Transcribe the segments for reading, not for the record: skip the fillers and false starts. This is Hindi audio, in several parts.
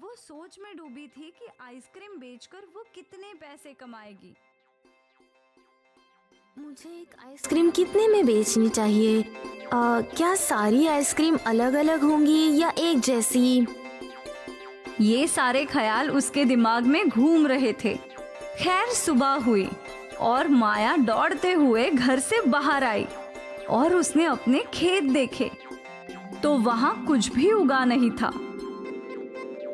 वो सोच में डूबी थी कि आइसक्रीम बेचकर वो कितने पैसे कमाएगी। मुझे एक आइसक्रीम कितने में बेचनी चाहिए? क्या सारी आइसक्रीम अलग अलग होंगी या एक जैसी? ये सारे ख्याल उसके दिमाग में घूम रहे थे। खैर सुबह हुई और माया दौड़ते हुए घर से बाहर आई और उसने अपने खेत देखे तो वहाँ कुछ भी उगा नहीं था।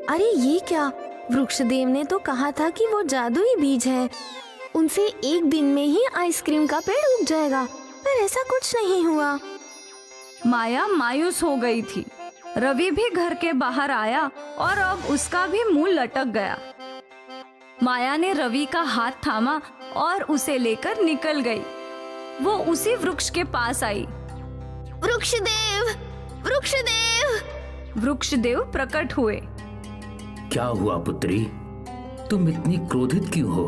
अरे ये क्या? वृक्षदेव ने तो कहा था कि वो जादुई बीज है, उनसे एक दिन में ही आइसक्रीम का पेड़ उग जाएगा, पर ऐसा कुछ नहीं हुआ। माया मायूस हो गई थी। रवि भी घर के बाहर आया और अब उसका भी मुंह लटक गया। माया ने रवि का हाथ थामा और उसे लेकर निकल गई। वो उसी वृक्ष के पास आई। वृक्षदेव, वृक्षदेव! वृक्षदेव प्रकट हुए। क्या हुआ पुत्री, तुम इतनी क्रोधित क्यों हो?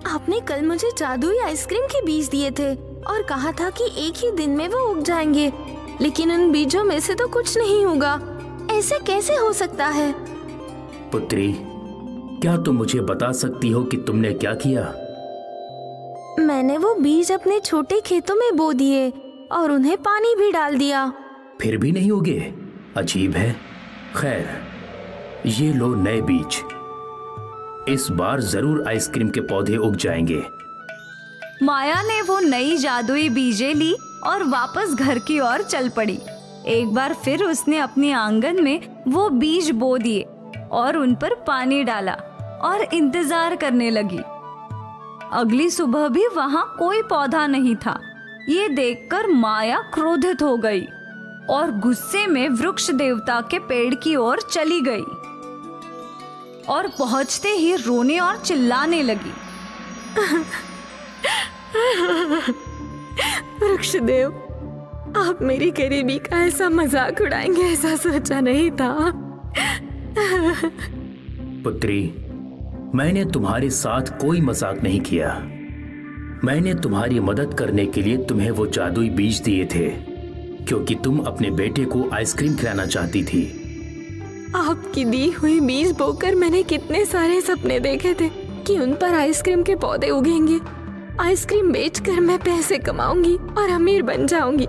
आपने कल मुझे जादुई आइसक्रीम के बीज दिए थे और कहा था कि एक ही दिन में वो उग जाएंगे, लेकिन उन बीजों में से तो कुछ नहीं होगा। ऐसे कैसे हो सकता है? पुत्री, क्या तुम मुझे बता सकती हो कि तुमने क्या किया? मैंने वो बीज अपने छोटे खेतों में बो दिए और उन्हें पानी भी डाल दिया। फिर भी नहीं उगे? अजीब है। खैर, ये लो नए बीज। इस बार जरूर आइसक्रीम के पौधे उग जाएंगे। माया ने वो नई जादुई बीजें ली और वापस घर की ओर चल पड़ी। एक बार फिर उसने अपने आंगन में वो बीज बो दिए और उन पर पानी डाला और इंतजार करने लगी। अगली सुबह भी वहां कोई पौधा नहीं था। ये देखकर माया क्रोधित हो गई और गुस्से में वृक्ष देवता के पेड़ की ओर चली गई और पहुंचते ही रोने और चिल्लाने लगी। वृक्षदेव, आप मेरी गरीबी का ऐसा मजाक उड़ाएंगे ऐसा सोचा नहीं था। पुत्री, मैंने तुम्हारे साथ कोई मजाक नहीं किया। मैंने तुम्हारी मदद करने के लिए तुम्हें वो जादुई बीज दिए थे, क्योंकि तुम अपने बेटे को आइसक्रीम खिलाना चाहती थी। आपकी दी हुई बीज बोकर मैंने कितने सारे सपने देखे थे कि उन पर आइसक्रीम के पौधे उगेंगे। आइसक्रीम बेचकर मैं पैसे कमाऊंगी और अमीर बन जाऊंगी।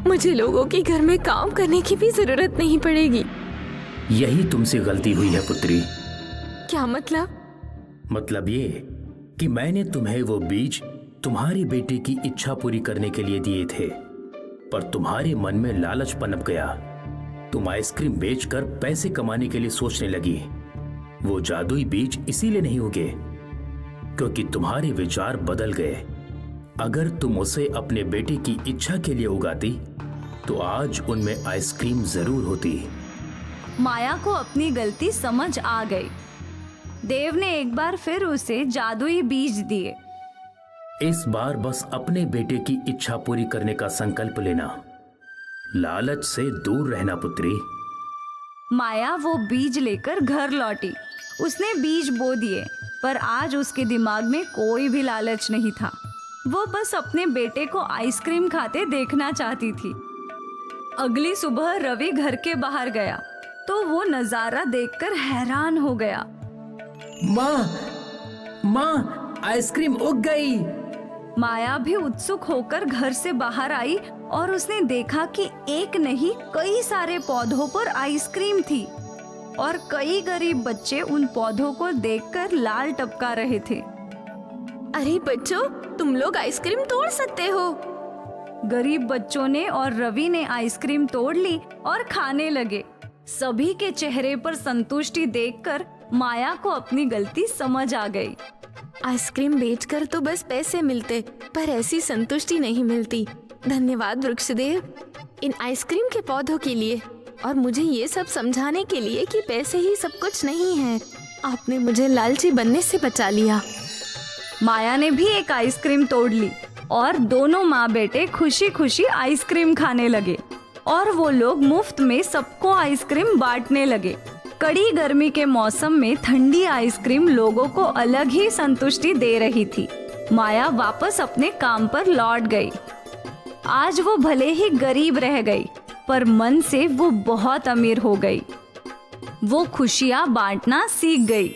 मुझे लोगों के घर में काम करने की भी जरूरत नहीं पड़ेगी। यही तुमसे गलती हुई है पुत्री। क्या मतलब? मतलब ये कि मैंने तुम्हें वो बीज तुम्हारे बेटे की इच्छा पूरी करने के लिए दिए थे, पर तुम्हारे मन में लालच पनप गया। तुम आइसक्रीम बेचकर पैसे कमाने के लिए सोचने लगी। वो जादुई बीज इसीलिए नहीं उगे क्योंकि तुम्हारे विचार बदल गए। अगर तुम उसे अपने बेटे की इच्छा के लिए उगाती तो आज उनमें आइसक्रीम जरूर होती। माया को अपनी गलती समझ आ गई। देव ने एक बार फिर उसे जादुई बीज दिए। इस बार बस अपने बेटे की इच्छा पूरी करने का संकल्प लेना, लालच से दूर रहना पुत्री। माया वो बीज लेकर घर लौटी। उसने बीज बो दिए, पर आज उसके दिमाग में कोई भी लालच नहीं था। वो बस अपने बेटे को आइसक्रीम खाते देखना चाहती थी। अगली सुबह रवि घर के बाहर गया तो वो नजारा देखकर हैरान हो गया। माँ, आइसक्रीम उग गई। माया भी उत्सुक होकर घर से बाहर आई और उसने देखा कि एक नहीं कई सारे पौधों पर आइसक्रीम थी और कई गरीब बच्चे उन पौधों को देखकर लाल टपका रहे थे। अरे बच्चों, तुम लोग आइसक्रीम तोड़ सकते हो। गरीब बच्चों ने और रवि ने आइसक्रीम तोड़ ली और खाने लगे। सभी के चेहरे पर संतुष्टि देखकर माया को अपनी गलती समझ आ गई। आइसक्रीम बेचकर तो बस पैसे मिलते, पर ऐसी संतुष्टि नहीं मिलती। धन्यवाद वृक्षदेव, इन आइसक्रीम के पौधों के लिए और मुझे ये सब समझाने के लिए कि पैसे ही सब कुछ नहीं है। आपने मुझे लालची बनने से बचा लिया। माया ने भी एक आइसक्रीम तोड़ ली और दोनों माँ बेटे खुशी खुशी आइसक्रीम खाने लगे और वो लोग मुफ्त में सबको आइसक्रीम बांटने लगे। कड़ी गर्मी के मौसम में ठंडी आइसक्रीम लोगों को अलग ही संतुष्टि दे रही थी। माया वापस अपने काम पर लौट गई। आज वो भले ही गरीब रह गई, पर मन से वो बहुत अमीर हो गई। वो खुशियाँ बांटना सीख गई।